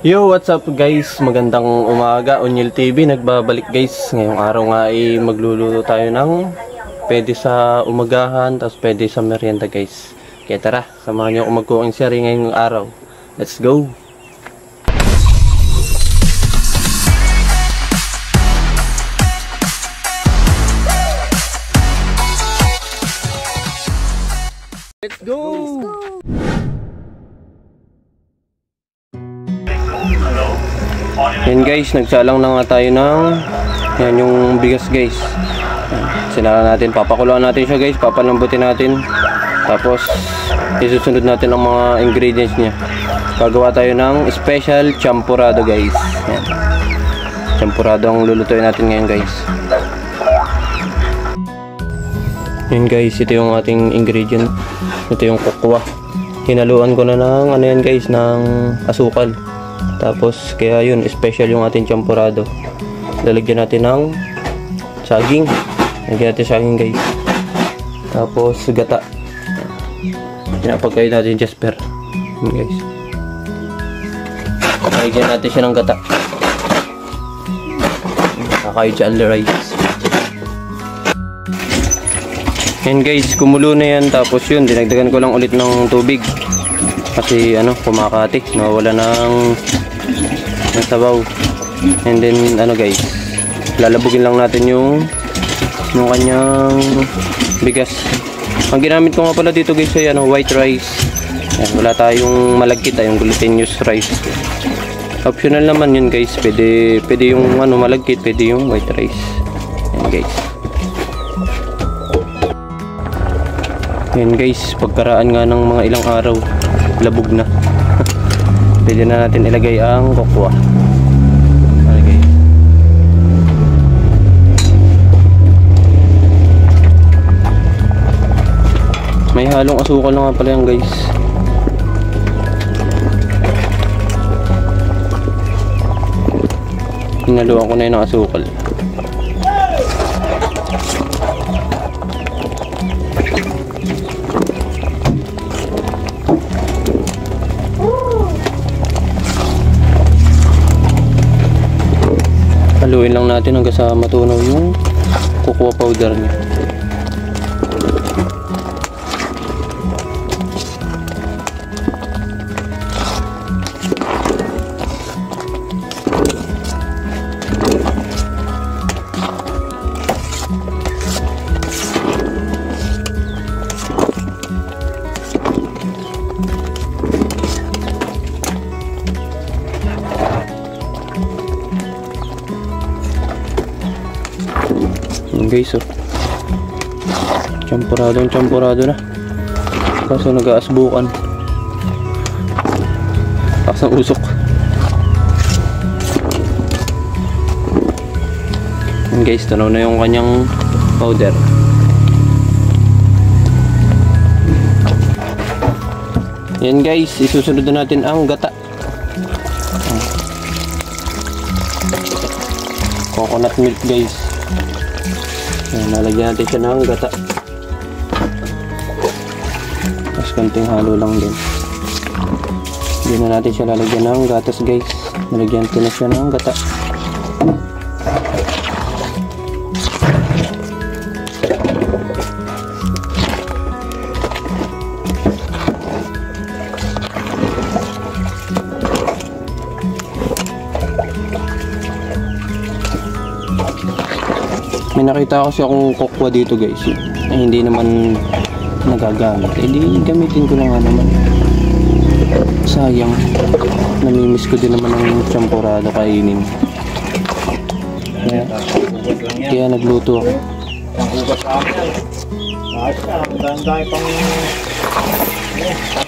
Yo, what's up guys? Magandang umaga, Onyil TV nagbabalik guys. Ngayong araw nga ay magluluto tayo ng pwede sa umagahan, tapos pwede sa merienda guys. Kaya tara, samahan niyo ako mag-cooking series ngayong araw. Let's go! Let's go! Yan guys, nagsalang na nga tayo ng yan yung bigas guys. Sinala natin, papakuluan natin siya guys, papalambutin natin. Tapos isusunod natin ang mga ingredients niya. Gagawa tayo ng special champurado guys. Yan. Champurado ang lulutuin natin ngayon guys. Yan guys, ito yung ating ingredient. Ito yung kokwa. Hinaluan ko na ng ano yan guys, ng asukal. Tapos kaya yun, special yung ating champurado. Lalagyan natin ng saging. Lagyan natin saging guys. Tapos gata. Pinapagkain natin Jasper. Yun guys. Lagyan natin siya ng gata. Kakain siya al rice. Yan guys, kumulo na yan. Tapos yun, dinagdagan ko lang ulit ng tubig. Kasi ano, kumakati. Nawala ng sabaw. And then ano guys, lalabugin lang natin yung kanyang bigas. Ang ginamit ko nga pala dito guys ay ano, white rice. Yan, wala tayong malagkit, yung glutinous rice. Optional naman yun guys. Pwede yung ano, malagkit, pwede yung white rice. Yan guys. Yan guys, pagkaraan nga ng mga ilang araw, labog na. Pwede na natin ilagay ang kokwa. Okay. May halong asukal na nga pala yan guys. Hinaluan ko na yun ng asukal. Haluin lang natin hanggang sa matunaw yung cocoa powder niya. Guys, oh, champurado na, kaso nag-aasbukan, takas ng usok. Yan guys, tanaw na yung kanyang powder. Yan guys, isusunod na natin ang gata. Coconut milk guys. Nalagyan natin siya ng gata. Tapos konting halo lang din. Hindi na natin siya lalagyan ng gatas guys. Nalagyan natin na siya ng gata. May nakita kasi akong kokwa dito guys, ay hindi naman nagagamit. Eh di gamitin ko lang naman. Sayang, namimiss ko din naman ng champurado kainin. Kaya nagluto ako.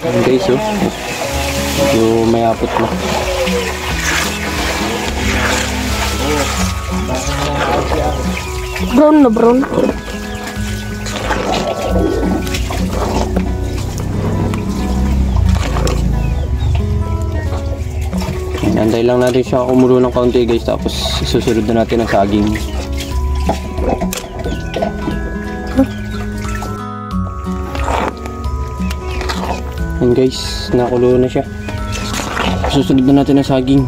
Ayan guys, oh, medyo mayapot na. Brown na brown. Antay lang natin siya kumulo ng kaunti guys, tapos susunod na natin ang saging. Yan guys, nakulo na siya. Susunod na natin ang saging.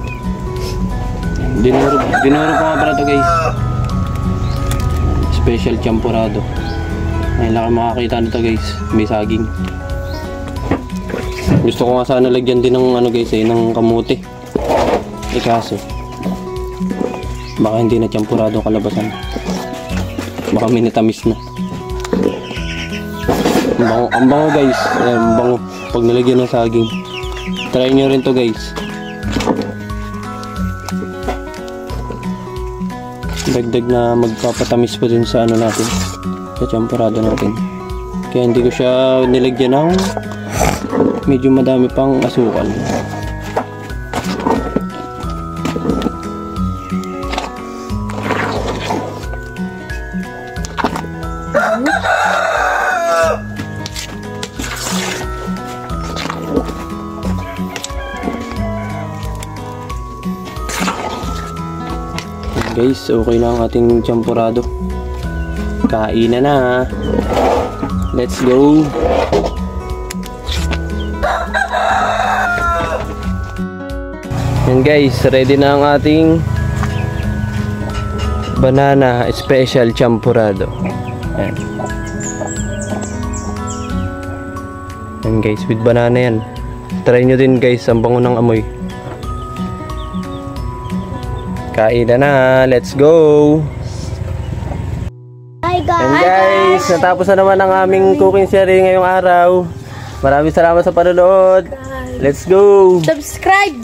Dinuro ko nga pala to guys. Special champurado. Ngayon lang makakita nito guys. May saging. Gusto ko nga sana lagyan din ng ano guys ng kamote. Kaso baka hindi na champurado kalabasan. Baka minatamis na. Ang bango guys. Ayan, ang bango. Pag nalagyan ng saging. Try nyo rin to guys. Dagdag na magpapatamis pa dun sa ano natin. Sa champurado natin. Kaya hindi ko siya nilagyan ng medyo madami pang asukal. Guys, okay na ang ating champurado. Kain na. Let's go. Yan guys, ready na ang ating banana special champurado. Yan. Yan guys, with banana yan. Try nyo din guys, ang bango ng amoy. Kain na, let's go! Hi guys! And guys, natapos na naman ang aming cooking series ngayong araw. Maraming salamat sa panonood. Let's go! Subscribe!